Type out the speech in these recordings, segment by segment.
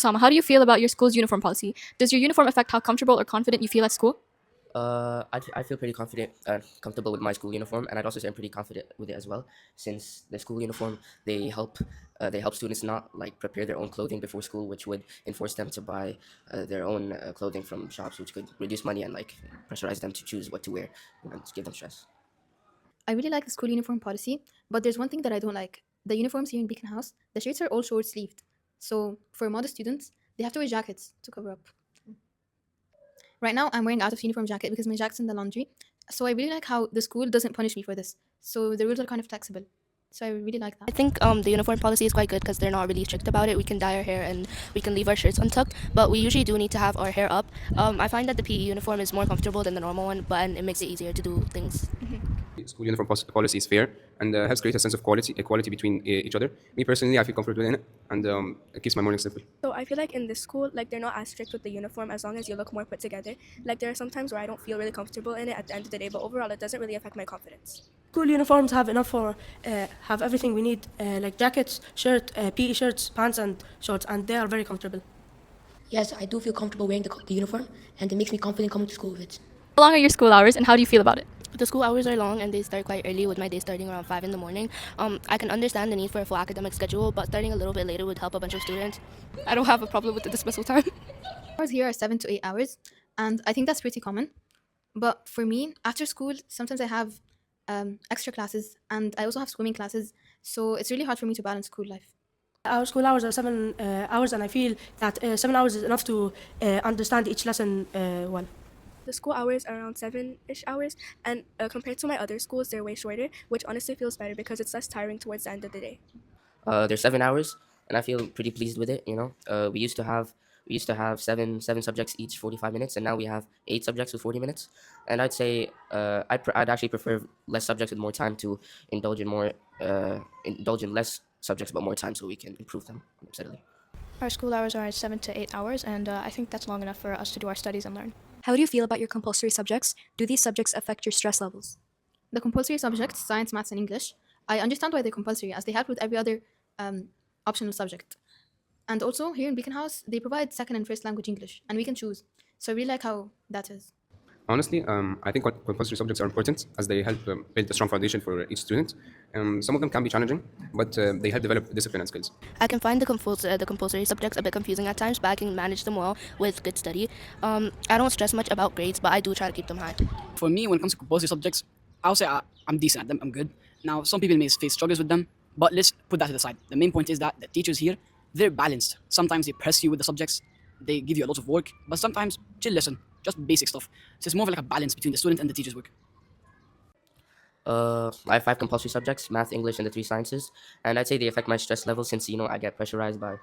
Osama, how do you feel about your school's uniform policy? Does your uniform affect how comfortable or confident you feel at school? I feel pretty confident, comfortable with my school uniform, and I'd also say I'm pretty confident with it as well. Since the school uniform, they help students not like prepare their own clothing before school, which would enforce them to buy their own clothing from shops, which could reduce money and like pressurize them to choose what to wear, and give them stress. I really like the school uniform policy, but there's one thing that I don't like. The uniforms here in Beacon House, the shirts are all short sleeved. So for modest students, they have to wear jackets to cover up. Right now, I'm wearing out of uniform jacket because my jacket's in the laundry. So I really like how the school doesn't punish me for this. So the rules are kind of flexible. So I really like I that. think the uniform policy is quite good because they're not really strict about it. We can dye our hair and we can leave our shirts untucked, but we usually do need to have our hair up. I find that the PE uniform is more comfortable than the normal one, but it makes it easier to do things. School uniform policy is fair and helps create a sense of equality between each other. Me personally, I feel comfortable in it, and it keeps my morning simple. So I feel like in this school, like they're not as strict with the uniform as long as you look more put together. Like there are some times where I don't feel really comfortable in it at the end of the day, but overall it doesn't really affect my confidence. School uniforms have enough for have everything we need, like jackets, shirt, PE shirts, pants, and shorts, and they are very comfortable. Yes, I do feel comfortable wearing the uniform, and it makes me confident coming to school with it. How long are your school hours and how do you feel about it? The school hours are long and they start quite early, with my day starting around 5 in the morning. I can understand the need for a full academic schedule, but starting a little bit later would help a bunch of students. I don't have a problem with the dismissal time. Hours here are 7 to 8 hours, and I think that's pretty common. But for me, after school, sometimes I have extra classes, and I also have swimming classes. So it's really hard for me to balance school life. Our school hours are 7 hours, and I feel that 7 hours is enough to understand each lesson well. The school hours are around 7-ish hours, and compared to my other schools, they're way shorter, which honestly feels better because it's less tiring towards the end of the day. There's 7 hours, and I feel pretty pleased with it. We used to have seven subjects each 45 minutes, and now we have 8 subjects with 40 minutes. And I'd say I'd actually prefer less subjects with more time to indulge in less subjects but more time so we can improve them steadily. Our school hours are 7 to 8 hours, and I think that's long enough for us to do our studies and learn. How do you feel about your compulsory subjects? Do these subjects affect your stress levels? The compulsory subjects, science, maths, and English, I understand why they're compulsory as they help with every other optional subject. And also, here in Beacon House, they provide second and first language English, and we can choose. So I really like how that is. Honestly, I think compulsory subjects are important as they help build a strong foundation for each student. Some of them can be challenging, but they help develop discipline and skills. I can find the compulsory subjects a bit confusing at times, but I can manage them well with good study. I don't stress much about grades, but I do try to keep them high. For me, when it comes to compulsory subjects, I'll say I'm decent at them, I'm good. Now, some people may face struggles with them, but let's put that to the side. The main point is that the teachers here, they're balanced. Sometimes they press you with the subjects, they give you a lot of work, but sometimes chill lesson, just basic stuff. So it's more of like a balance between the student and the teacher's work. I have 5 compulsory subjects: math, English, and the 3 sciences. And I'd say they affect my stress level since I get pressurized by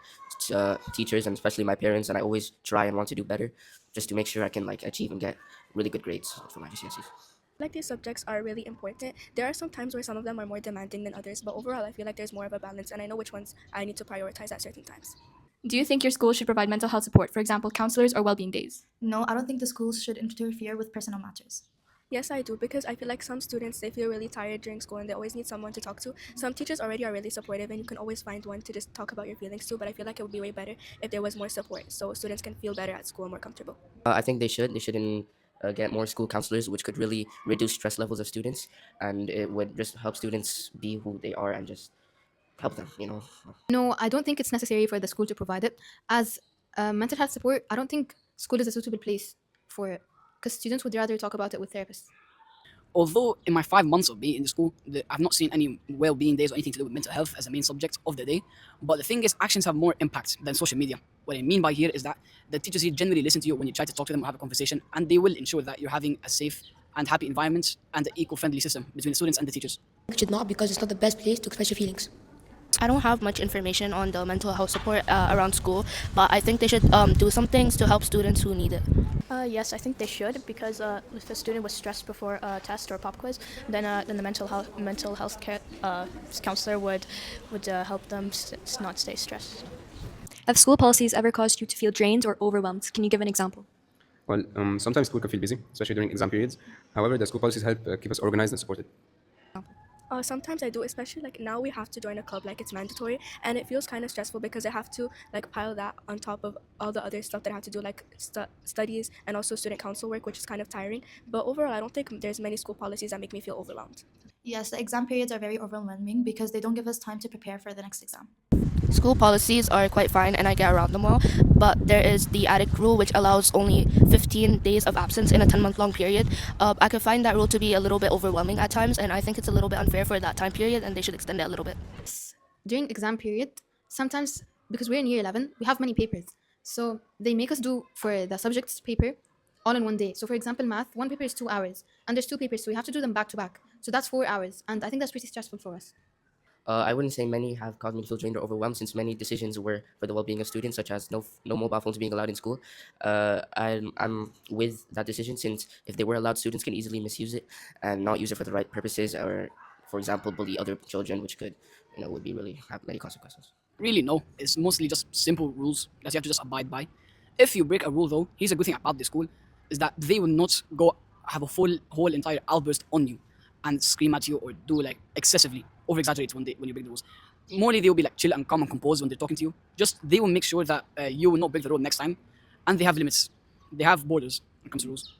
teachers and especially my parents, and I always try and want to do better, just to make sure I can like achieve and get really good grades for my GCSEs. Like these subjects are really important. There are some times where some of them are more demanding than others, but overall I feel like there's more of a balance and I know which ones I need to prioritize at certain times. Do you think your school should provide mental health support, for example, counselors or well-being days? No, I don't think the schools should interfere with personal matters. Yes, I do, because I feel like some students, they feel really tired during school and they always need someone to talk to. Some teachers already are really supportive and you can always find one to just talk about your feelings to, but I feel like it would be way better if there was more support so students can feel better at school and more comfortable. I think they should get more school counselors, which could really reduce stress levels of students, and it would just help students be who they are and just help them. No, I don't think it's necessary for the school to provide it. As mental health support, I don't think school is a suitable place for it because students would rather talk about it with therapists. Although in my 5 months of being in the school, I've not seen any well-being days or anything to do with mental health as a main subject of the day. But the thing is, actions have more impact than social media. What I mean by here is that the teachers here generally listen to you when you try to talk to them or have a conversation, and they will ensure that you're having a safe and happy environment and an eco-friendly system between the students and the teachers. It should not, because it's not the best place to express your feelings. I don't have much information on the mental health support around school, but I think they should do some things to help students who need it. Yes, I think they should, because if a student was stressed before a test or pop quiz, then the mental health care counselor would help them not stay stressed. Have school policies ever caused you to feel drained or overwhelmed? Can you give an example? Well, sometimes school can feel busy, especially during exam periods. However, the school policies help keep us organized and supported. Sometimes I do, especially like now we have to join a club, like it's mandatory, and it feels kind of stressful because I have to like pile that on top of all the other stuff that I have to do, like studies and also student council work, which is kind of tiring. But overall, I don't think there's many school policies that make me feel overwhelmed. Yes, the exam periods are very overwhelming because they don't give us time to prepare for the next exam. School policies are quite fine and I get around them well, but there is the attic rule which allows only 15 days of absence in a 10-month long period. I could find that rule to be a little bit overwhelming at times, and I think it's a little bit unfair for that time period and they should extend it a little bit. During exam period, sometimes because we're in year 11, we have many papers. So they make us do for the subjects paper all in one day. So for example, math, one paper is 2 hours and there's two papers, so we have to do them back to back. So that's 4 hours. And I think that's pretty stressful for us. I wouldn't say many have caused me to feel drained or overwhelmed, since many decisions were for the well-being of students, such as no mobile phones being allowed in school. I'm with that decision, since if they were allowed, students can easily misuse it and not use it for the right purposes, or, for example, bully other children, which could, would be really have many consequences. Really, no. It's mostly just simple rules that you have to just abide by. If you break a rule, though, here's a good thing about the school, is that they will not go have a whole entire outburst on you and scream at you or do like excessively over-exaggerate when you break the rules. Morally, they will be like chill and calm and composed when they're talking to you. Just they will make sure that you will not break the rule next time, and they have limits. They have borders when it comes to rules.